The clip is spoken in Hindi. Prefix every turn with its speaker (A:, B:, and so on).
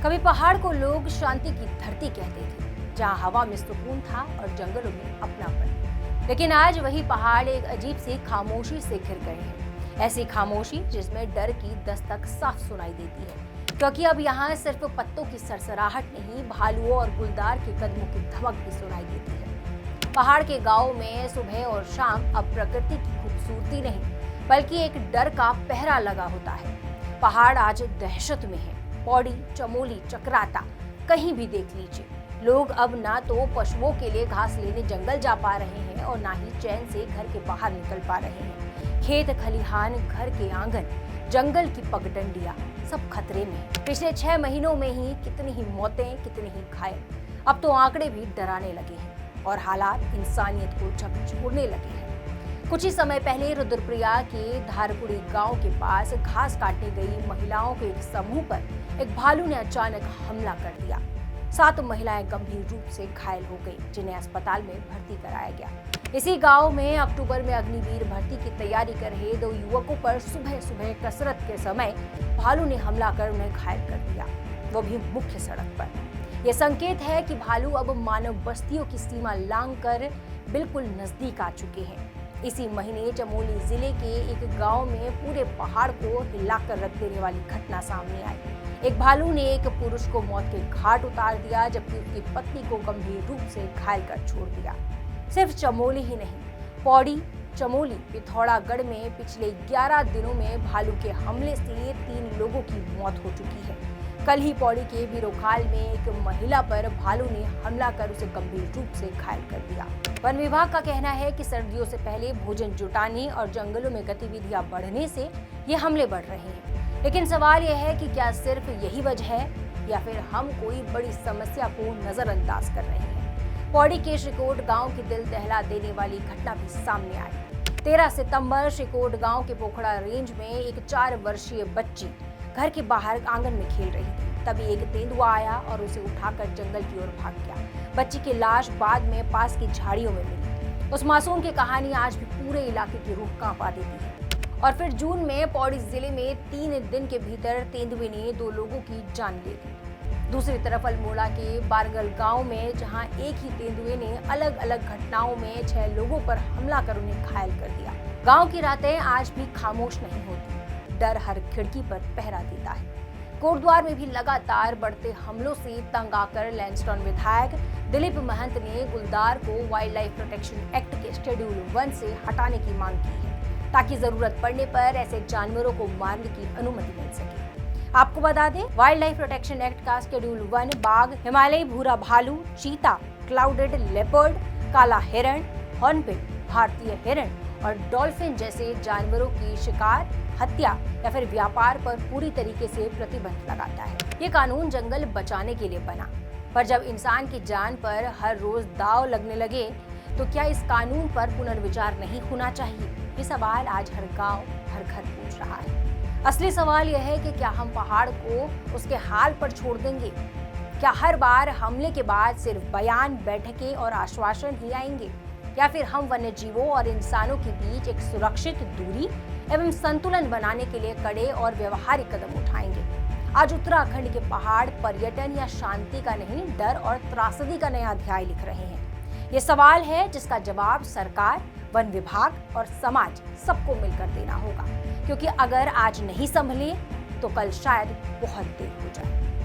A: कभी पहाड़ को लोग शांति की धरती कहते थे, जहां हवा में सुकून था और जंगलों में अपनापन। लेकिन आज वही पहाड़ एक अजीब सी खामोशी से घिर गए हैं। ऐसी खामोशी जिसमें डर की दस्तक साफ सुनाई देती है, क्योंकि अब यहाँ सिर्फ पत्तों की सरसराहट नहीं, भालुओं और गुलदार के कदमों की धमक भी सुनाई देती है। पहाड़ के गाँव में सुबह और शाम अब प्रकृति की खूबसूरती नहीं, बल्कि एक डर का पहरा लगा होता है। पहाड़ आज दहशत में है। पौड़ी, चमोली, चक्राता, कहीं भी देख लीजिए, लोग अब ना तो पशुओं के लिए घास लेने जंगल जा पा रहे हैं और ना ही चैन से घर के बाहर निकल पा रहे हैं। खेत खलिहान, घर के आंगन, जंगल की पगडंडियां सब खतरे में हैं। पिछले 6 महीनों में ही कितनी ही मौतें, कितने ही घायल। अब तो आंकड़े भी डराने लगे हैं और हालात इंसानियत को झकझोरने लगे हैं। कुछ ही समय पहले रुद्रप्रयाग के धारकुड़ी गांव के पास घास काटने गई महिलाओं के एक समूह पर एक भालू ने अचानक हमला कर दिया। 7 महिलाएं गंभीर रूप से घायल हो गई, जिन्हें अस्पताल में भर्ती कराया गया। इसी गांव में अक्टूबर में अग्निवीर भर्ती की तैयारी कर रहे 2 युवकों पर सुबह सुबह कसरत के समय भालू ने हमला कर उन्हें घायल कर दिया, वो भी मुख्य सड़क पर। यह संकेत है कि भालू अब मानव बस्तियों की सीमा लांघकर बिल्कुल नजदीक आ चुके हैं। इसी महीने चमोली जिले के एक गांव में पूरे पहाड़ को हिलाकर रख देने वाली घटना सामने आई। एक भालू ने एक पुरुष को मौत के घाट उतार दिया, जबकि उसकी पत्नी को गंभीर रूप से घायल कर छोड़ दिया। सिर्फ चमोली ही नहीं, पौड़ी, चमोली, पिथौरागढ़ में पिछले 11 दिनों में भालू के हमले से 3 लोगों की मौत हो चुकी है। कल ही पौड़ी के बिरोखाल में एक महिला पर भालू ने हमला कर उसे गंभीर रूप से घायल कर दिया। वन विभाग का कहना है कि सर्दियों से पहले भोजन जुटाने और जंगलों में गतिविधियां बढ़ने से ये हमले बढ़ रहे हैं। लेकिन सवाल यह है कि क्या सिर्फ यही वजह है या फिर हम कोई बड़ी समस्या को नजरअंदाज कर रहे हैं। पौड़ी के श्रीकोट गांव की दिल दहला देने वाली घटना भी सामने आई। 13 सितंबर श्रीकोट गांव के पोखड़ा रेंज में एक 4 वर्षीय बच्ची घर के बाहर आंगन में खेल रही थी। तभी एक तेंदुआ आया और उसे उठाकर जंगल की ओर भाग गया। बच्ची की लाश बाद में पास की झाड़ियों में मिली। उस मासूम की कहानी आज भी पूरे इलाके की रूह कांपा देती है। और फिर जून में पौड़ी जिले में 3 दिन के भीतर तेंदुए ने 2 लोगों की जान ले ली। दूसरी तरफ अल्मोड़ा के बारगल गांव में जहां एक ही तेंदुए ने अलग अलग घटनाओं में 6 लोगों पर हमला कर उन्हें घायल कर दिया। गांव की रातें आज भी खामोश नहीं होती। डर हर खिड़की पर पहरा देता है। कोटद्वार में भी लगातार बढ़ते हमलों से तंग आकर लैंसडौन विधायक दिलीप महंत ने गुलदार को वाइल्ड लाइफ प्रोटेक्शन एक्ट के शेड्यूल 1 से हटाने की मांग की है, ताकि जरूरत पड़ने पर ऐसे जानवरों को मारने की अनुमति मिल सके। आपको बता दें, वाइल्ड लाइफ प्रोटेक्शन एक्ट का शेड्यूल 1 बाघ, हिमालयी भूरा भालू, चीता, क्लाउडेड लेपर्ड, काला हिरण, हॉर्नबिल, भारतीय हिरण और डॉल्फिन जैसे जानवरों की शिकार, हत्या या फिर व्यापार पर पूरी तरीके से प्रतिबंध लगाता है। ये कानून जंगल बचाने के लिए बना, पर जब इंसान की जान पर हर रोज दांव लगने लगे, तो क्या इस कानून पर पुनर्विचार नहीं होना चाहिए? ये सवाल आज हर गांव, हर घर पूछ रहा है। असली सवाल यह है कि क्या हम पहाड़ को उसके हाल पर छोड़ देंगे? क्या हर बार हमले के बाद सिर्फ बयान, बैठकें और आश्वासन ही आएंगे, या फिर हम वन्य जीवों और इंसानों के बीच एक सुरक्षित दूरी एवं संतुलन बनाने के लिए कड़े और व्यवहारिक कदम उठाएंगे? आज उत्तराखंड के पहाड़ पर्यटन या शांति का नहीं, डर और त्रासदी का नया अध्याय लिख रहे हैं। ये सवाल है जिसका जवाब सरकार, वन विभाग और समाज सबको मिलकर देना होगा, क्योंकि अगर आज नहीं संभले तो कल शायद बहुत देर हो जाए।